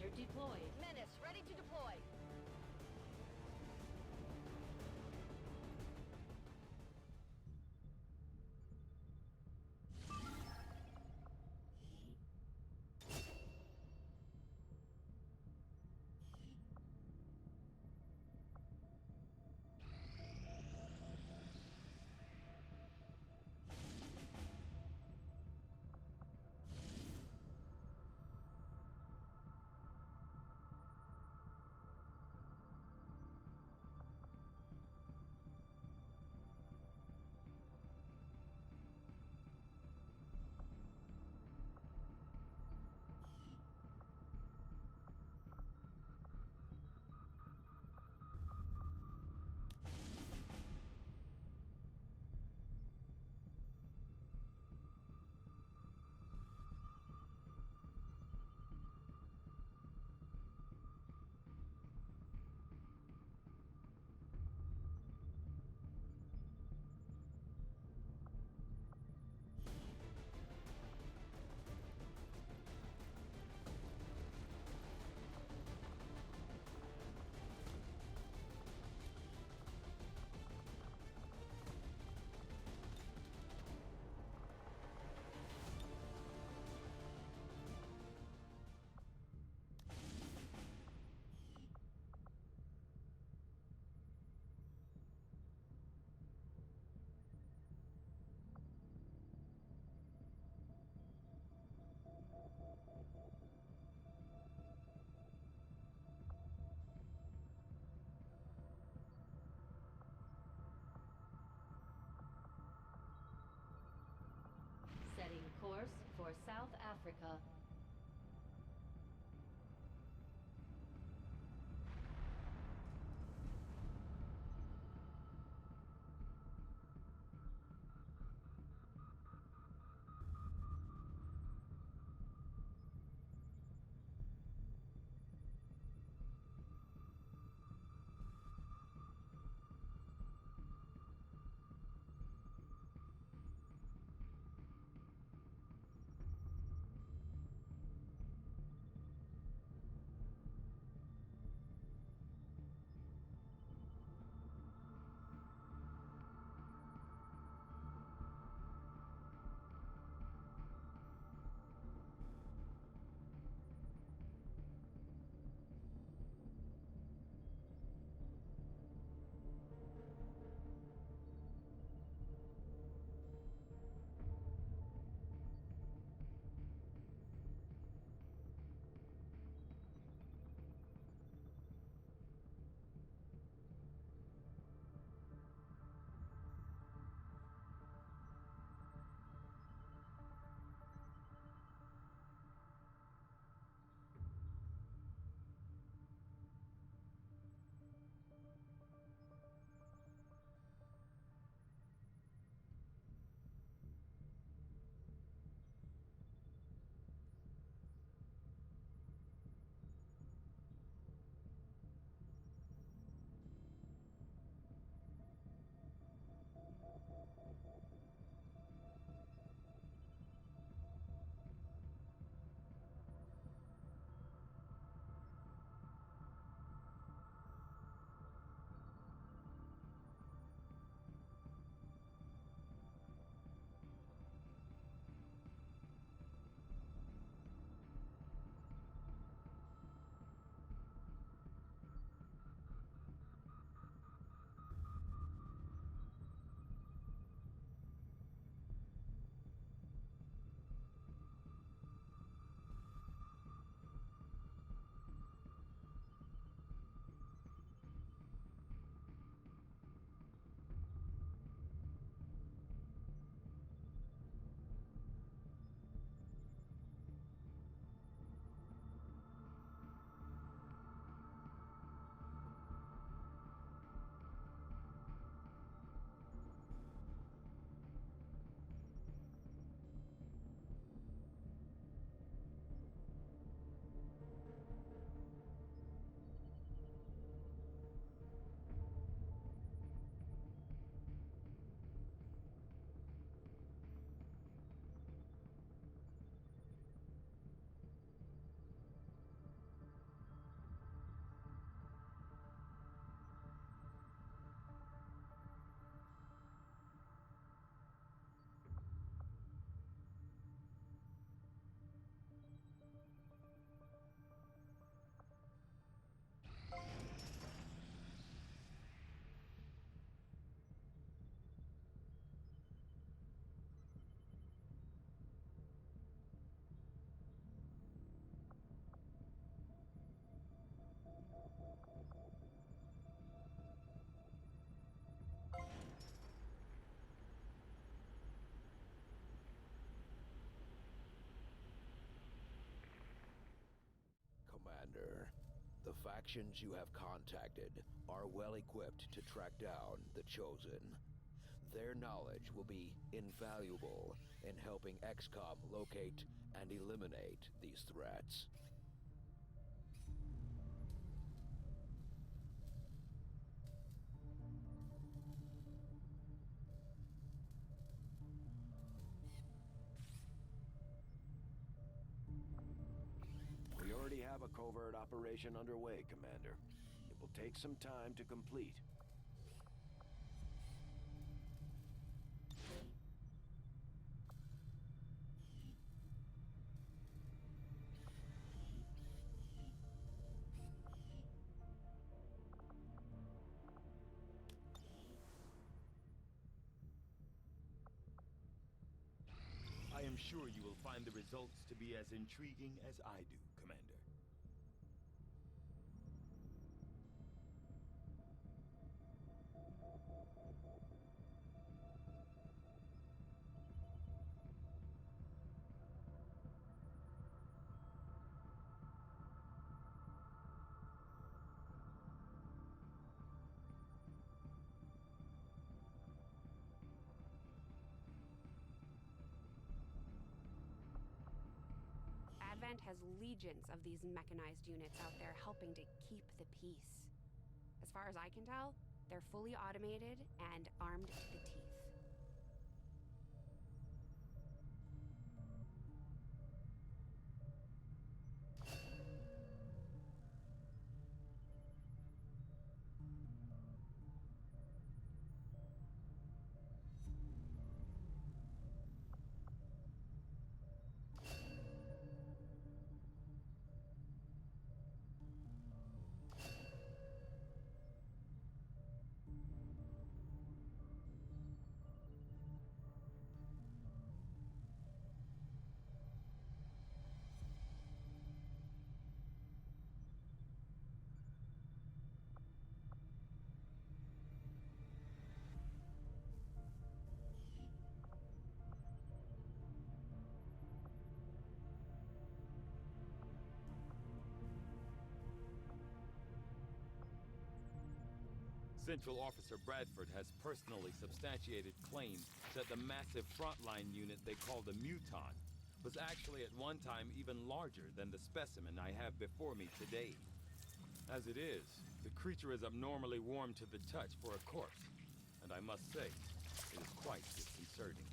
Hunter deployed. Menace, ready to deploy. Setting course for South Africa. The factions you have contacted are well equipped to track down the Chosen. Their knowledge will be invaluable in helping XCOM locate and eliminate these threats. We already have a covert operation underway, Commander. It will take some time to complete. I am sure you will find the results to be as intriguing as I do, Commander. Advent has legions of these mechanized units out there helping to keep the peace. As far as I can tell, they're fully automated and armed to the teeth. Central Officer Bradford has personally substantiated claims that the massive frontline unit they call the Muton was actually at one time even larger than the specimen I have before me today. As it is, the creature is abnormally warm to the touch for a corpse, and I must say, it is quite disconcerting.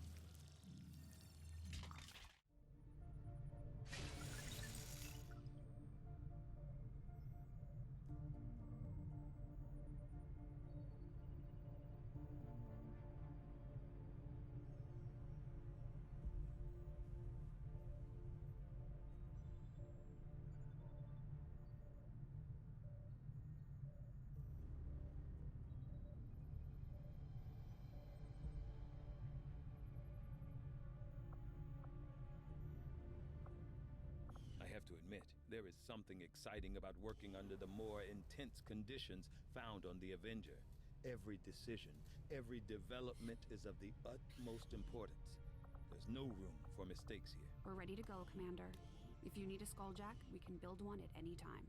I have to admit, there is something exciting about working under the more intense conditions found on the Avenger. Every decision, every development is of the utmost importance. There's no room for mistakes here. We're ready to go, Commander. If you need a Skulljack, we can build one at any time.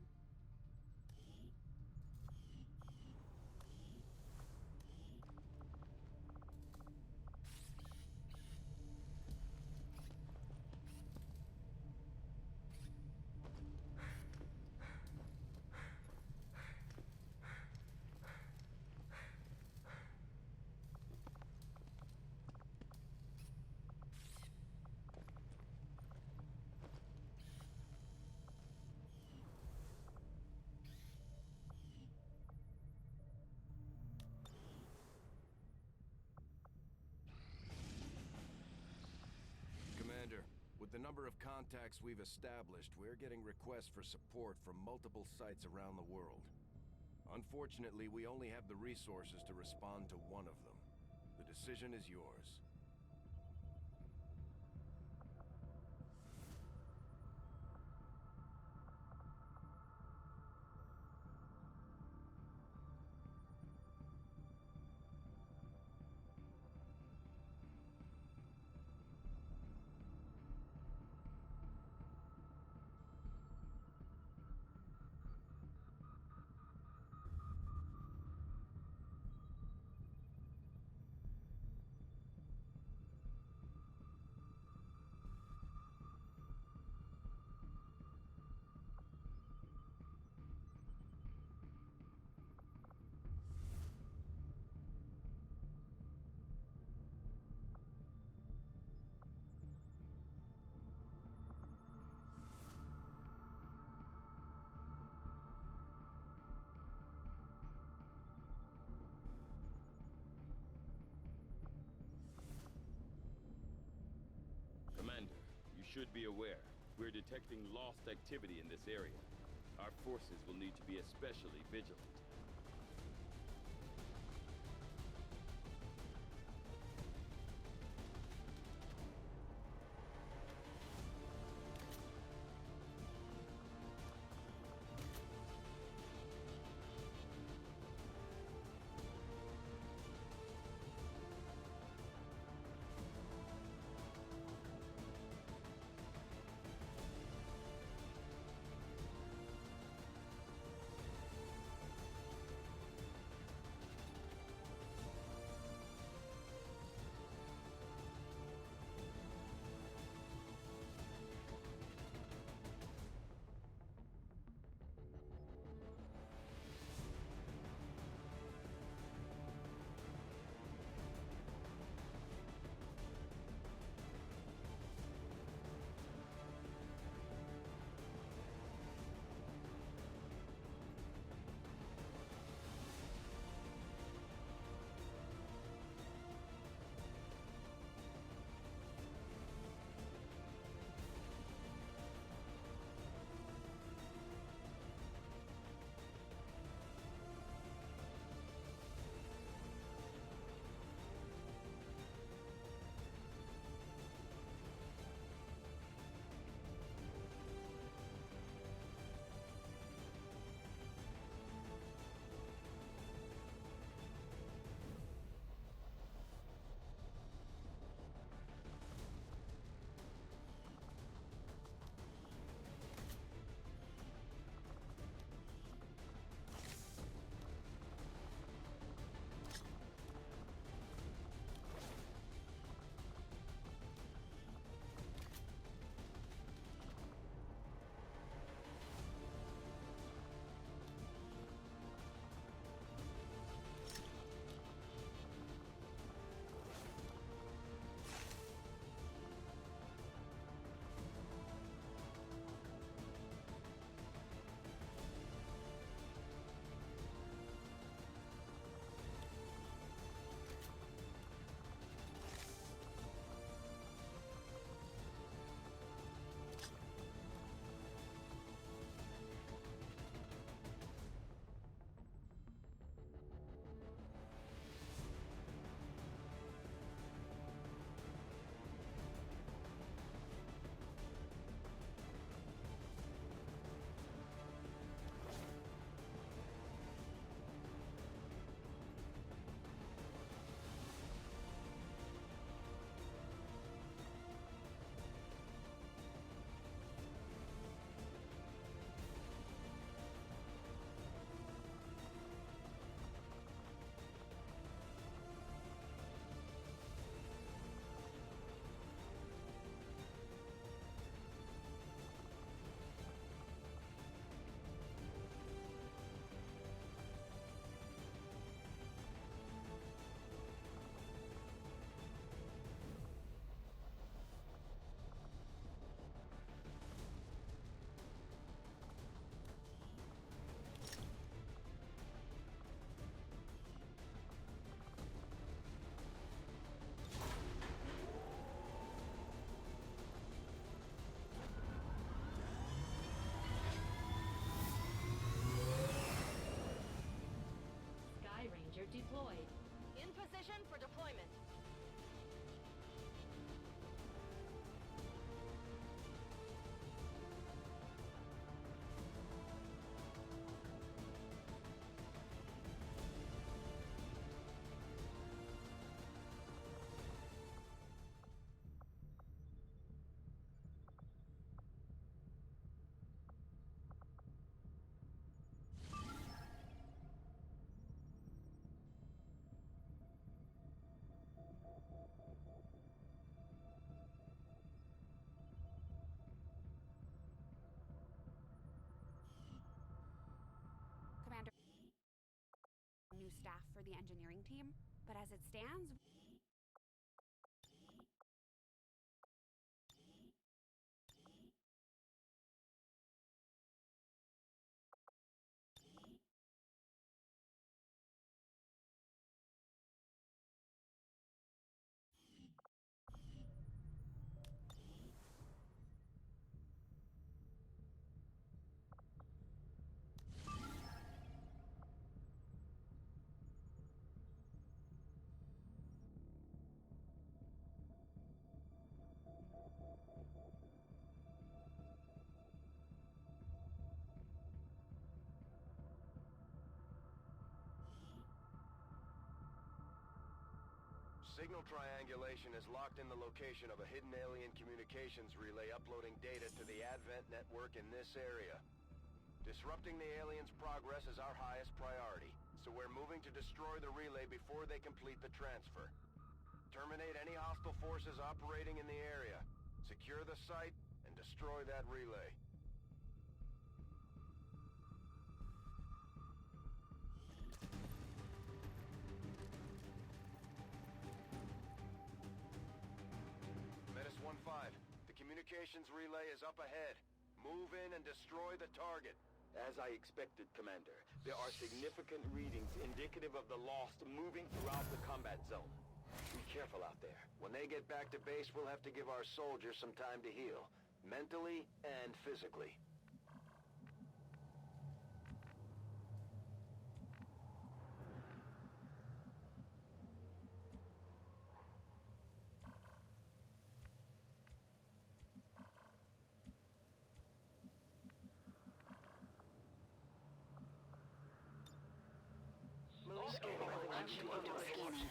Commander, with the number of contacts we've established, we're getting requests for support from multiple sites around the world. Unfortunately, we only have the resources to respond to one of them. The decision is yours. should be aware. We're detecting lost activity in this area. Our forces will need to be especially vigilant. deployed. In position for deployment. Commander, new staff for the engineering team, but as it stands, Signal triangulation has locked in the location of a hidden alien communications relay uploading data to the Advent network in this area. Disrupting the aliens' progress is our highest priority, so we're moving to destroy the relay before they complete the transfer. Terminate any hostile forces operating in the area. Secure the site and destroy that relay. Menace 1-5, the communications relay is up ahead. Move in and destroy the target. As I expected, Commander, there are significant readings indicative of the Lost moving throughout the combat zone. Be careful out there. When they get back to base, we'll have to give our soldiers some time to heal, mentally and physically. Scanning.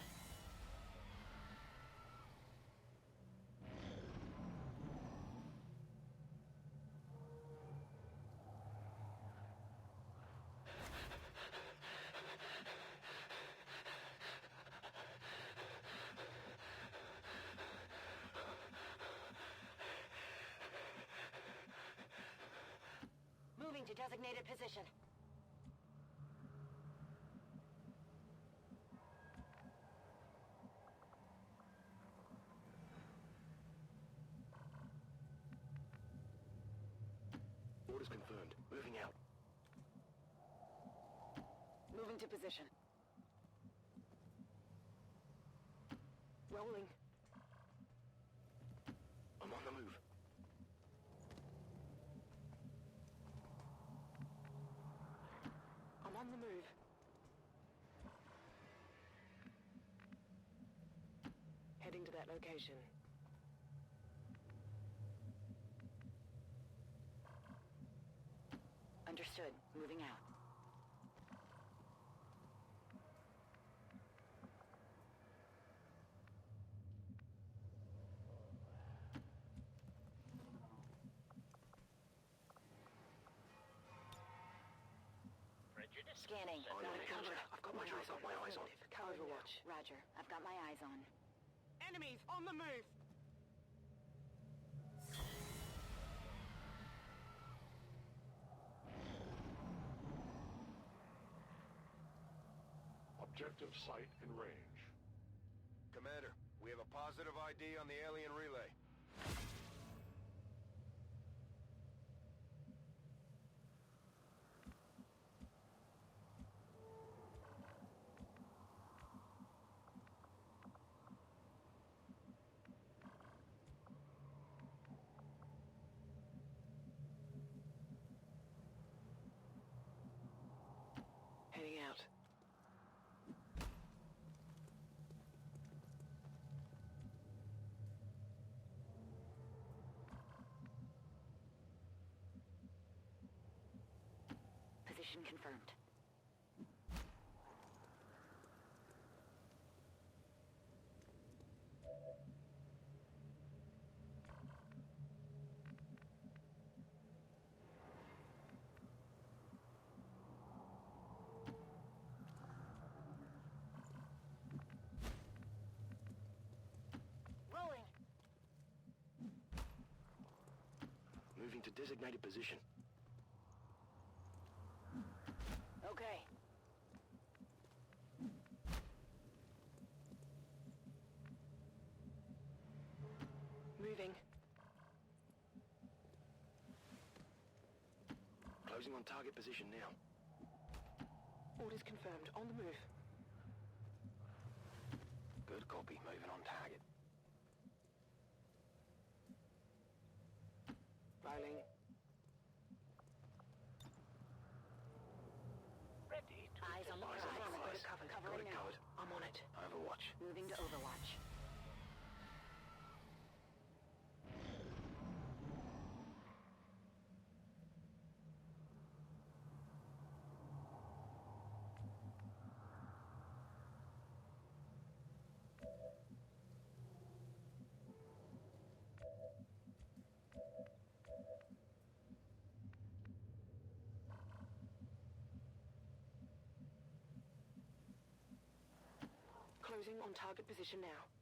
Moving to designated position. Orders confirmed. Moving out. Moving to position. Rolling. I'm on the move. I'm on the move. Heading to that location. Understood. Moving out. Scanning. Covered. I've got my eyes on. Overwatch. Roger. I've got my eyes on. Enemies on the move! Objective sight and range. Commander, we have a positive ID on the alien relay. Heading out. Position confirmed. Rolling. Moving to designated position. Okay. Moving. Closing on target position now. Orders confirmed. On the move. Good copy. Moving on target. Rolling. Eyes on the Eyes on the prize. prize. Covered. Got Covering it now. covered. I'm on it. Overwatch. Moving to Overwatch. Closing on target position now.